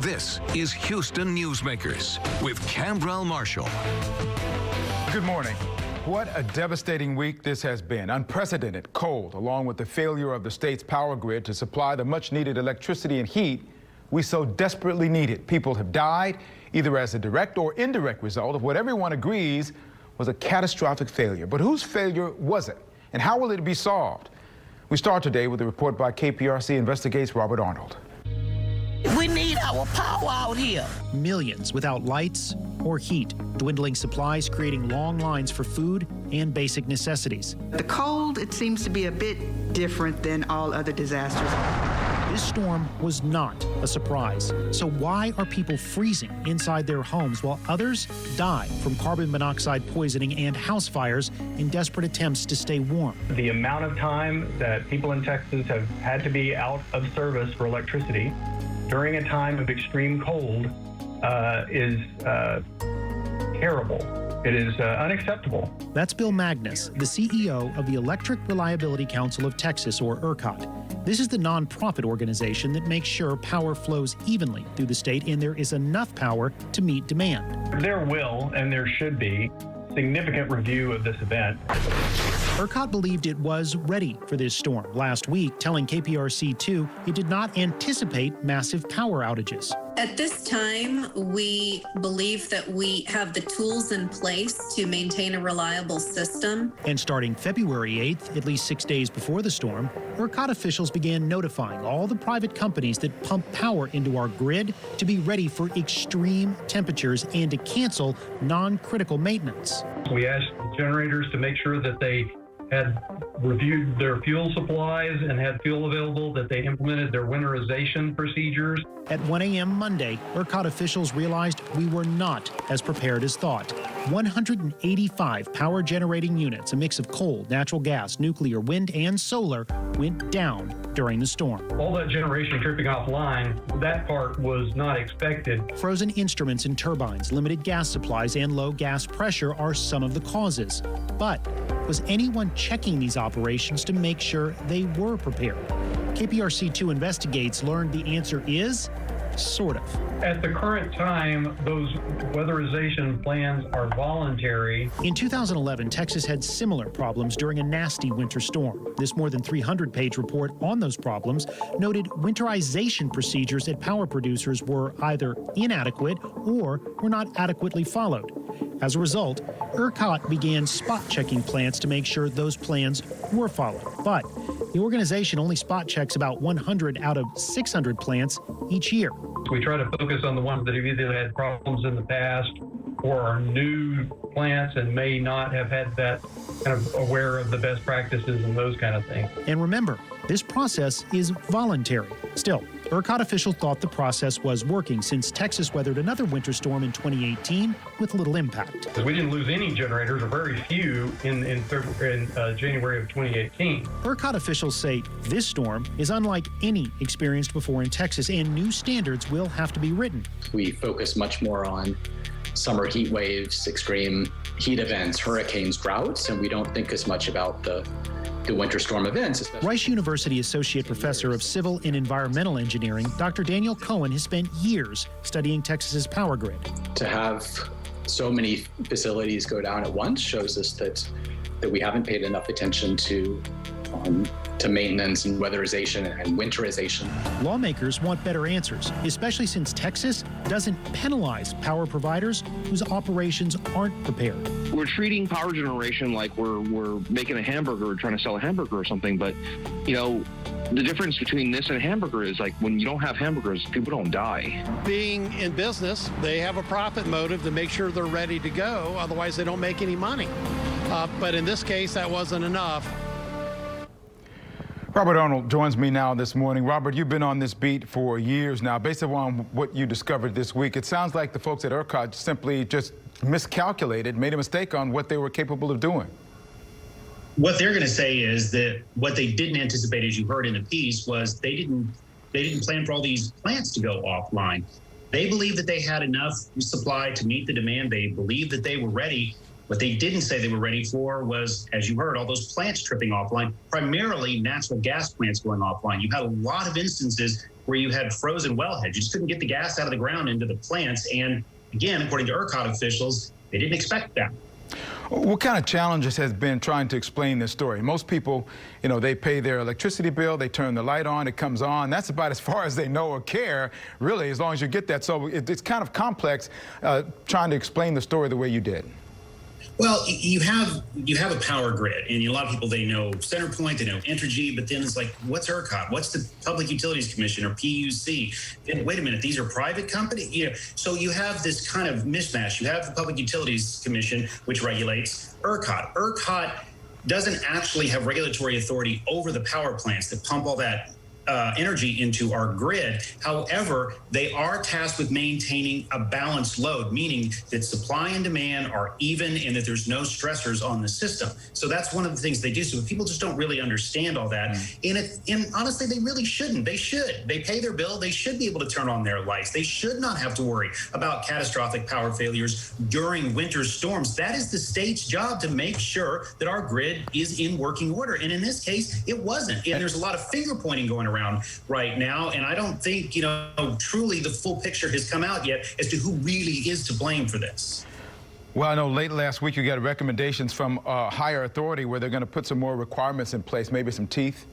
This is Houston Newsmakers with Khambrel Marshall. Good morning. What a devastating week this has been. Unprecedented cold, along with the failure of the state's power grid to supply the much-needed electricity and heat we so desperately needed. People have died, either as a direct or indirect result of what everyone agrees was a catastrophic failure. But whose failure was it, and how will it be solved? We start today with a report by KPRC Investigates' Robert Arnold. We need our power out here. Millions without lights or heat, dwindling supplies creating long lines for food and basic necessities. The cold, it seems to be a bit different than all other disasters. This storm was not a surprise. So why are people freezing inside their homes while others die from carbon monoxide poisoning and house fires in desperate attempts to stay warm? The amount of time that people in Texas have had to be out of service for electricity during a time of extreme cold is terrible. It is unacceptable. That's Bill Magnus, the CEO of the Electric Reliability Council of Texas, or ERCOT. This is the nonprofit organization that makes sure power flows evenly through the state and there is enough power to meet demand. There will, and there should be, significant review of this event. ERCOT believed it was ready for this storm last week, telling KPRC2 it did not anticipate massive power outages. At this time, we believe that we have the tools in place to maintain a reliable system. And starting February 8th, at least 6 days before the storm, ERCOT officials began notifying all the private companies that pump power into our grid to be ready for extreme temperatures and to cancel non-critical maintenance. We asked the generators to make sure that they had reviewed their fuel supplies and had fuel available, that they implemented their winterization procedures. At 1 a.m. Monday, ERCOT officials realized we were not as prepared as thought. 185 power generating units, a mix of coal, natural gas, nuclear, wind, and solar, went down during the storm. All that generation tripping offline, that part was not expected. Frozen instruments and turbines, limited gas supplies, and low gas pressure are some of the causes. But was anyone checking these operations to make sure they were prepared? KPRC2 Investigates learned the answer is sort of. At the current time, those weatherization plans are voluntary. In 2011, Texas had similar problems during a nasty winter storm. This more than 300-page report on those problems noted winterization procedures at power producers were either inadequate or were not adequately followed. As a result, ERCOT began spot-checking plants to make sure those plans were followed. But the organization only spot-checks about 100 out of 600 plants each year. We try to focus on the ones that have either had problems in the past or are new plants and may not have had that kind of aware of the best practices and those kind of things. And remember, this process is voluntary. Still, ERCOT officials thought the process was working since Texas weathered another winter storm in 2018 with little impact. We didn't lose any generators, or very few, in January of 2018. ERCOT officials say this storm is unlike any experienced before in Texas, and new standards will have to be written. We focus much more on summer heat waves, extreme heat events, hurricanes, droughts, and we don't think as much about the winter storm events. Rice University Associate Professor of Civil and Environmental Engineering, Dr. Daniel Cohen, has spent years studying Texas's power grid. To have so many facilities go down at once shows us that we haven't paid enough attention to maintenance and weatherization and winterization. Lawmakers want better answers, especially since Texas doesn't penalize power providers whose operations aren't prepared. We're treating power generation like we're making a hamburger or trying to sell a hamburger or something, but you know, the difference between this and a hamburger is like when you don't have hamburgers, people don't die. Being in business, they have a profit motive to make sure they're ready to go, otherwise they don't make any money. But in this case, that wasn't enough. Robert Arnold joins me now this morning. Robert, you've been on this beat for years now. Based on what you discovered this week, it sounds like the folks at ERCOT simply just miscalculated, made a mistake on what they were capable of doing. What they're going to say is that what they didn't anticipate, as you heard in the piece, was they didn't plan for all these plants to go offline. They believed that they had enough supply to meet the demand. They believed that they were ready. What they didn't say they were ready for was, as you heard, all those plants tripping offline, primarily natural gas plants going offline. You had a lot of instances where you had frozen wellheads. You just couldn't get the gas out of the ground into the plants. And again, according to ERCOT officials, they didn't expect that. What kind of challenges has been trying to explain this story? Most people, you know, they pay their electricity bill, they turn the light on, it comes on. That's about as far as they know or care, really, as long as you get that. So it's kind of complex trying to explain the story the way you did. Well, you have a power grid, and a lot of people, they know CenterPoint, they know Entergy, but then it's like, what's ERCOT? What's the Public Utilities Commission or PUC? And wait a minute, these are private companies? You know, so you have this kind of mismatch. You have the Public Utilities Commission, which regulates ERCOT. ERCOT doesn't actually have regulatory authority over the power plants that pump all that energy into our grid. However, they are tasked with maintaining a balanced load, meaning that supply and demand are even and that there's no stressors on the system. So that's one of the things they do. So people just don't really understand all that. And honestly, they really shouldn't. They should. They pay their bill. They should be able to turn on their lights. They should not have to worry about catastrophic power failures during winter storms. That is the state's job, to make sure that our grid is in working order. And in this case, it wasn't. And there's a lot of finger pointing going around right now, and I don't think, you know, truly the full picture has come out yet as to who really is to blame for this. Well, I know late last week you got recommendations from higher authority where they're going to put some more requirements in place, maybe some teeth.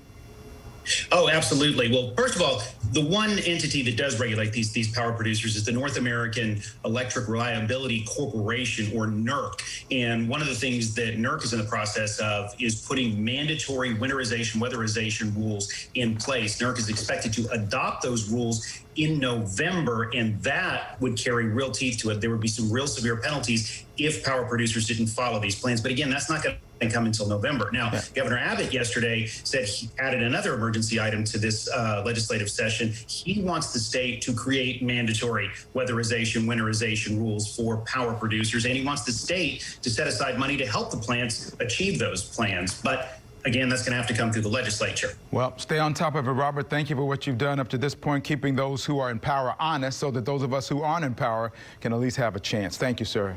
Oh, absolutely. Well, first of all, the one entity that does regulate these power producers is the North American Electric Reliability Corporation, or NERC. And one of the things that NERC is in the process of is putting mandatory winterization, weatherization rules in place. NERC is expected to adopt those rules in November, and that would carry real teeth to it. There would be some real severe penalties if power producers didn't follow these plans. But again, that's not going to come until November. Now, Governor Abbott yesterday said he added another emergency item to this legislative session. He wants the state to create mandatory weatherization, winterization rules for power producers, and he wants the state to set aside money to help the plants achieve those plans. But again, that's going to have to come through the legislature. Well, stay on top of it, Robert. Thank you for what you've done up to this point, keeping those who are in power honest so that those of us who aren't in power can at least have a chance. Thank you, sir.